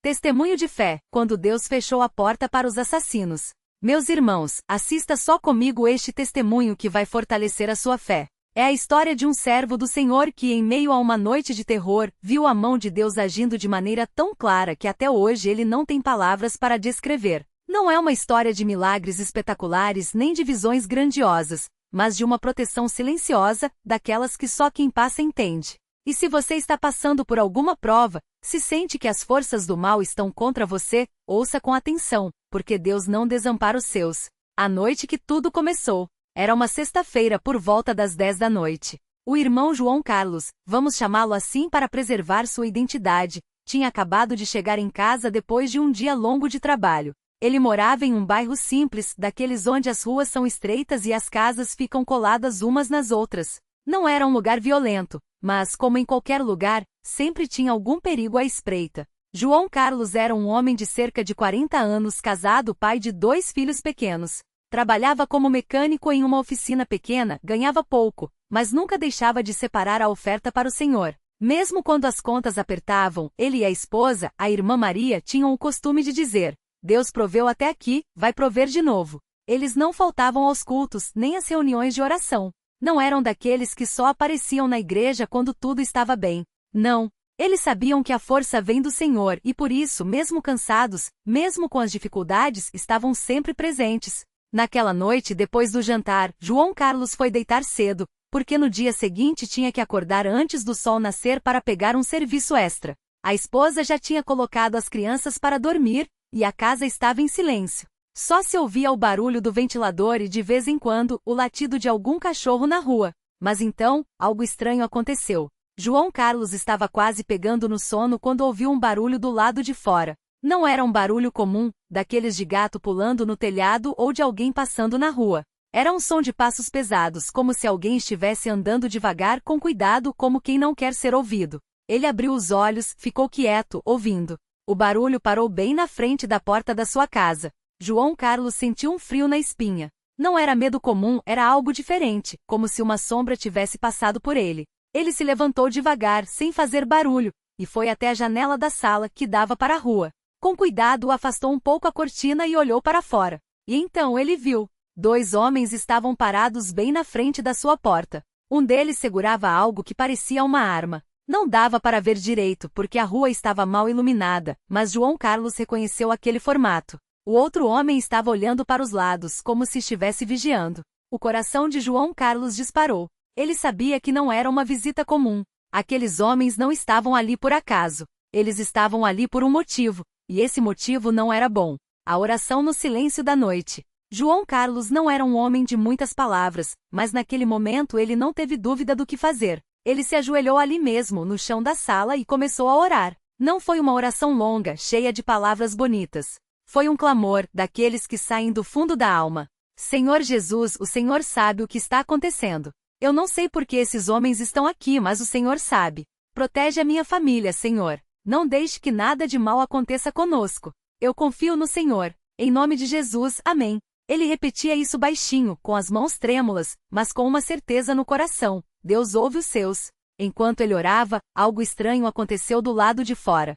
Testemunho de fé, quando Deus fechou a porta para os assassinos. Meus irmãos, assista só comigo este testemunho que vai fortalecer a sua fé. É a história de um servo do Senhor que, em meio a uma noite de terror, viu a mão de Deus agindo de maneira tão clara que até hoje ele não tem palavras para descrever. Não é uma história de milagres espetaculares nem de visões grandiosas, mas de uma proteção silenciosa, daquelas que só quem passa entende. E se você está passando por alguma prova, se sente que as forças do mal estão contra você, ouça com atenção, porque Deus não desampara os seus. A noite que tudo começou. Era uma sexta-feira por volta das 10 da noite. O irmão João Carlos, vamos chamá-lo assim para preservar sua identidade, tinha acabado de chegar em casa depois de um dia longo de trabalho. Ele morava em um bairro simples, daqueles onde as ruas são estreitas e as casas ficam coladas umas nas outras. Não era um lugar violento, mas, como em qualquer lugar, sempre tinha algum perigo à espreita. João Carlos era um homem de cerca de 40 anos, casado, pai de 2 filhos pequenos. Trabalhava como mecânico em uma oficina pequena, ganhava pouco, mas nunca deixava de separar a oferta para o Senhor. Mesmo quando as contas apertavam, ele e a esposa, a irmã Maria, tinham o costume de dizer: Deus proveu até aqui, vai prover de novo. Eles não faltavam aos cultos, nem às reuniões de oração. Não eram daqueles que só apareciam na igreja quando tudo estava bem. Não. Eles sabiam que a força vem do Senhor e por isso, mesmo cansados, mesmo com as dificuldades, estavam sempre presentes. Naquela noite, depois do jantar, João Carlos foi deitar cedo, porque no dia seguinte tinha que acordar antes do sol nascer para pegar um serviço extra. A esposa já tinha colocado as crianças para dormir, e a casa estava em silêncio. Só se ouvia o barulho do ventilador e, de vez em quando, o latido de algum cachorro na rua. Mas então, algo estranho aconteceu. João Carlos estava quase pegando no sono quando ouviu um barulho do lado de fora. Não era um barulho comum, daqueles de gato pulando no telhado ou de alguém passando na rua. Era um som de passos pesados, como se alguém estivesse andando devagar com cuidado, como quem não quer ser ouvido. Ele abriu os olhos, ficou quieto, ouvindo. O barulho parou bem na frente da porta da sua casa. João Carlos sentiu um frio na espinha. Não era medo comum, era algo diferente, como se uma sombra tivesse passado por ele. Ele se levantou devagar, sem fazer barulho, e foi até a janela da sala, que dava para a rua. Com cuidado, afastou um pouco a cortina e olhou para fora. E então ele viu. 2 homens estavam parados bem na frente da sua porta. Um deles segurava algo que parecia uma arma. Não dava para ver direito, porque a rua estava mal iluminada, mas João Carlos reconheceu aquele formato. O outro homem estava olhando para os lados, como se estivesse vigiando. O coração de João Carlos disparou. Ele sabia que não era uma visita comum. Aqueles homens não estavam ali por acaso. Eles estavam ali por um motivo, e esse motivo não era bom. A oração no silêncio da noite. João Carlos não era um homem de muitas palavras, mas naquele momento ele não teve dúvida do que fazer. Ele se ajoelhou ali mesmo, no chão da sala, e começou a orar. Não foi uma oração longa, cheia de palavras bonitas. Foi um clamor, daqueles que saem do fundo da alma. Senhor Jesus, o Senhor sabe o que está acontecendo. Eu não sei por que esses homens estão aqui, mas o Senhor sabe. Protege a minha família, Senhor. Não deixe que nada de mal aconteça conosco. Eu confio no Senhor. Em nome de Jesus, amém. Ele repetia isso baixinho, com as mãos trêmulas, mas com uma certeza no coração. Deus ouve os seus. Enquanto ele orava, algo estranho aconteceu do lado de fora.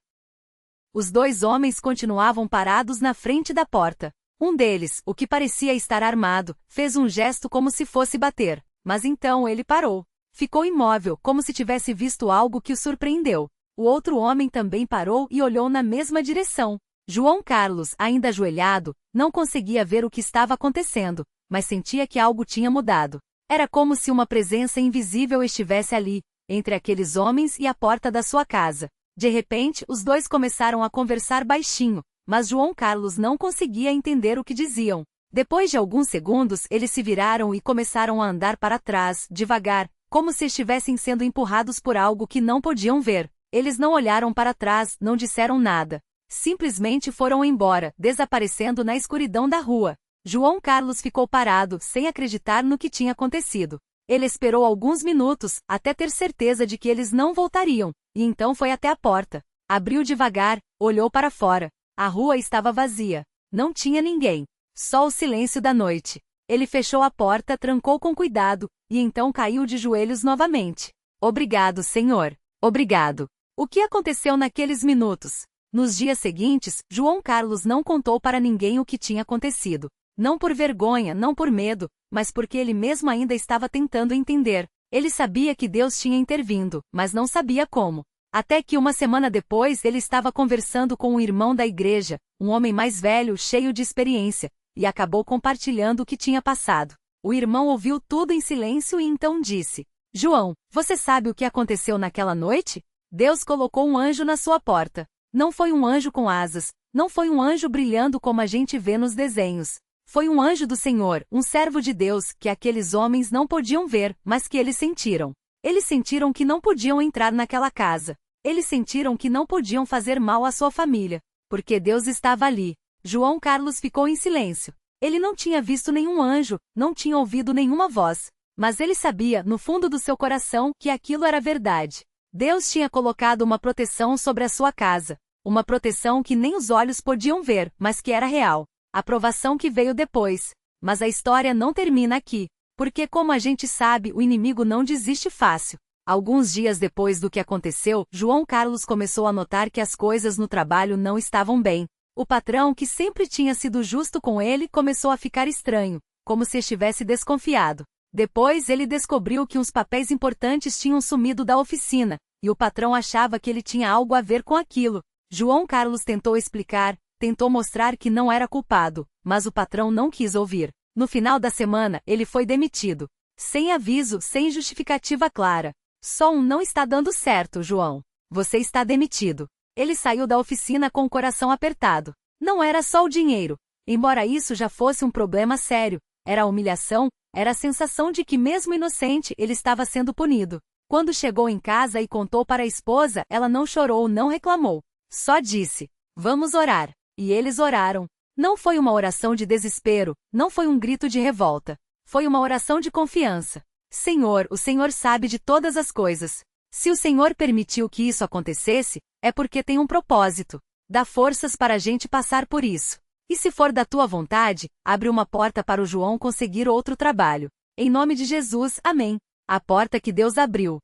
Os 2 homens continuavam parados na frente da porta. Um deles, o que parecia estar armado, fez um gesto como se fosse bater. Mas então ele parou. Ficou imóvel, como se tivesse visto algo que o surpreendeu. O outro homem também parou e olhou na mesma direção. João Carlos, ainda ajoelhado, não conseguia ver o que estava acontecendo, mas sentia que algo tinha mudado. Era como se uma presença invisível estivesse ali, entre aqueles homens e a porta da sua casa. De repente, os 2 começaram a conversar baixinho, mas João Carlos não conseguia entender o que diziam. Depois de alguns segundos, eles se viraram e começaram a andar para trás, devagar, como se estivessem sendo empurrados por algo que não podiam ver. Eles não olharam para trás, não disseram nada. Simplesmente foram embora, desaparecendo na escuridão da rua. João Carlos ficou parado, sem acreditar no que tinha acontecido. Ele esperou alguns minutos, até ter certeza de que eles não voltariam, e então foi até a porta. Abriu devagar, olhou para fora. A rua estava vazia. Não tinha ninguém. Só o silêncio da noite. Ele fechou a porta, trancou com cuidado, e então caiu de joelhos novamente. Obrigado, Senhor. Obrigado. O que aconteceu naqueles minutos? Nos dias seguintes, João Carlos não contou para ninguém o que tinha acontecido. Não por vergonha, não por medo, mas porque ele mesmo ainda estava tentando entender. Ele sabia que Deus tinha intervindo, mas não sabia como. Até que uma semana depois ele estava conversando com um irmão da igreja, um homem mais velho, cheio de experiência, e acabou compartilhando o que tinha passado. O irmão ouviu tudo em silêncio e então disse: João, você sabe o que aconteceu naquela noite? Deus colocou um anjo na sua porta. Não foi um anjo com asas, não foi um anjo brilhando como a gente vê nos desenhos. Foi um anjo do Senhor, um servo de Deus, que aqueles homens não podiam ver, mas que eles sentiram. Eles sentiram que não podiam entrar naquela casa. Eles sentiram que não podiam fazer mal à sua família, porque Deus estava ali. João Carlos ficou em silêncio. Ele não tinha visto nenhum anjo, não tinha ouvido nenhuma voz. Mas ele sabia, no fundo do seu coração, que aquilo era verdade. Deus tinha colocado uma proteção sobre a sua casa. Uma proteção que nem os olhos podiam ver, mas que era real. A provação que veio depois. Mas a história não termina aqui. Porque, como a gente sabe, o inimigo não desiste fácil. Alguns dias depois do que aconteceu, João Carlos começou a notar que as coisas no trabalho não estavam bem. O patrão, que sempre tinha sido justo com ele, começou a ficar estranho, como se estivesse desconfiado. Depois ele descobriu que uns papéis importantes tinham sumido da oficina, e o patrão achava que ele tinha algo a ver com aquilo. João Carlos tentou explicar, tentou mostrar que não era culpado, mas o patrão não quis ouvir. No final da semana, ele foi demitido. Sem aviso, sem justificativa clara. Só não está dando certo, João. Você está demitido. Ele saiu da oficina com o coração apertado. Não era só o dinheiro. Embora isso já fosse um problema sério, era a humilhação, era a sensação de que mesmo inocente ele estava sendo punido. Quando chegou em casa e contou para a esposa, ela não chorou, não reclamou. Só disse: vamos orar. E eles oraram. Não foi uma oração de desespero, não foi um grito de revolta. Foi uma oração de confiança. Senhor, o Senhor sabe de todas as coisas. Se o Senhor permitiu que isso acontecesse, é porque tem um propósito. Dá forças para a gente passar por isso. E se for da tua vontade, abre uma porta para o João conseguir outro trabalho. Em nome de Jesus, amém. A porta que Deus abriu.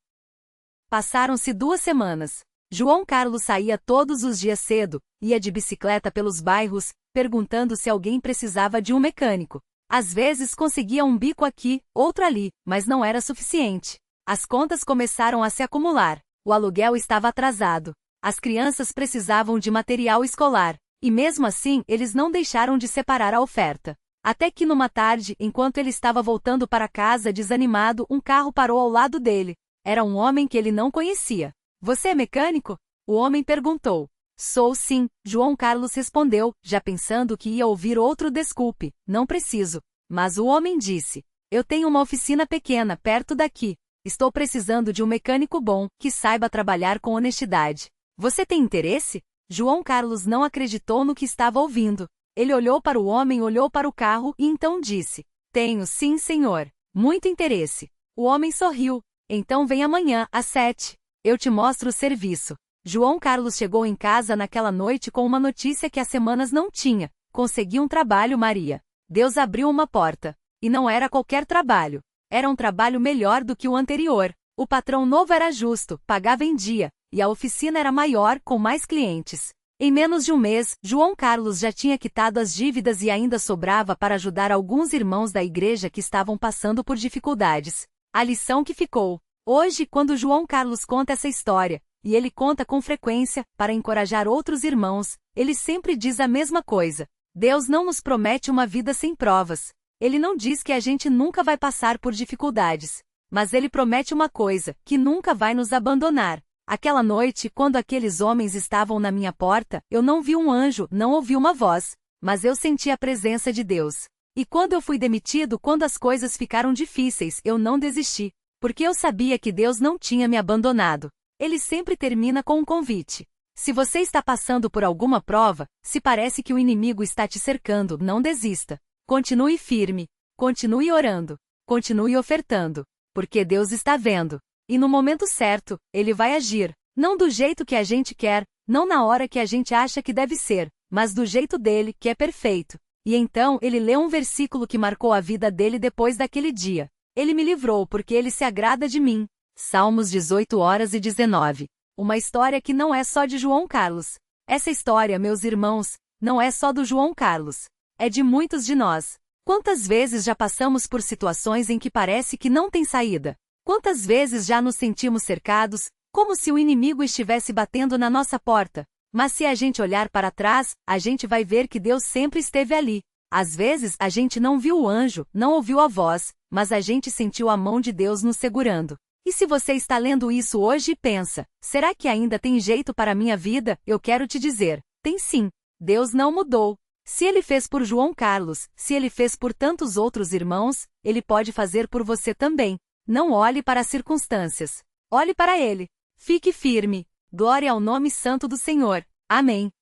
Passaram-se 2 semanas. João Carlos saía todos os dias cedo, ia de bicicleta pelos bairros, perguntando se alguém precisava de um mecânico. Às vezes conseguia um bico aqui, outro ali, mas não era suficiente. As contas começaram a se acumular. O aluguel estava atrasado. As crianças precisavam de material escolar. E mesmo assim, eles não deixaram de separar a oferta. Até que numa tarde, enquanto ele estava voltando para casa desanimado, um carro parou ao lado dele. Era um homem que ele não conhecia. Você é mecânico? O homem perguntou. Sou sim, João Carlos respondeu, já pensando que ia ouvir outro desculpe. Não preciso. Mas o homem disse: eu tenho uma oficina pequena perto daqui. Estou precisando de um mecânico bom, que saiba trabalhar com honestidade. Você tem interesse? João Carlos não acreditou no que estava ouvindo. Ele olhou para o homem, olhou para o carro e então disse: tenho sim, senhor. Muito interesse. O homem sorriu. Então vem amanhã, às 7. Eu te mostro o serviço. João Carlos chegou em casa naquela noite com uma notícia que há semanas não tinha. Consegui um trabalho, Maria. Deus abriu uma porta. E não era qualquer trabalho. Era um trabalho melhor do que o anterior. O patrão novo era justo, pagava em dia, e a oficina era maior, com mais clientes. Em menos de um mês, João Carlos já tinha quitado as dívidas e ainda sobrava para ajudar alguns irmãos da igreja que estavam passando por dificuldades. A lição que ficou. Hoje, quando João Carlos conta essa história, e ele conta com frequência, para encorajar outros irmãos, ele sempre diz a mesma coisa. Deus não nos promete uma vida sem provas. Ele não diz que a gente nunca vai passar por dificuldades. Mas ele promete uma coisa, que nunca vai nos abandonar. Aquela noite, quando aqueles homens estavam na minha porta, eu não vi um anjo, não ouvi uma voz, mas eu senti a presença de Deus. E quando eu fui demitido, quando as coisas ficaram difíceis, eu não desisti. Porque eu sabia que Deus não tinha me abandonado. Ele sempre termina com um convite. Se você está passando por alguma prova, se parece que o inimigo está te cercando, não desista. Continue firme. Continue orando. Continue ofertando. Porque Deus está vendo. E no momento certo, Ele vai agir. Não do jeito que a gente quer, não na hora que a gente acha que deve ser, mas do jeito dele, que é perfeito. E então ele leu um versículo que marcou a vida dele depois daquele dia. Ele me livrou porque ele se agrada de mim. Salmos 18:19. Uma história que não é só de João Carlos. Essa história, meus irmãos, não é só do João Carlos. É de muitos de nós. Quantas vezes já passamos por situações em que parece que não tem saída? Quantas vezes já nos sentimos cercados, como se o inimigo estivesse batendo na nossa porta? Mas se a gente olhar para trás, a gente vai ver que Deus sempre esteve ali. Às vezes a gente não viu o anjo, não ouviu a voz, mas a gente sentiu a mão de Deus nos segurando. E se você está lendo isso hoje e pensa, será que ainda tem jeito para a minha vida? Eu quero te dizer, tem sim. Deus não mudou. Se Ele fez por João Carlos, se Ele fez por tantos outros irmãos, Ele pode fazer por você também. Não olhe para as circunstâncias. Olhe para Ele. Fique firme. Glória ao nome santo do Senhor. Amém.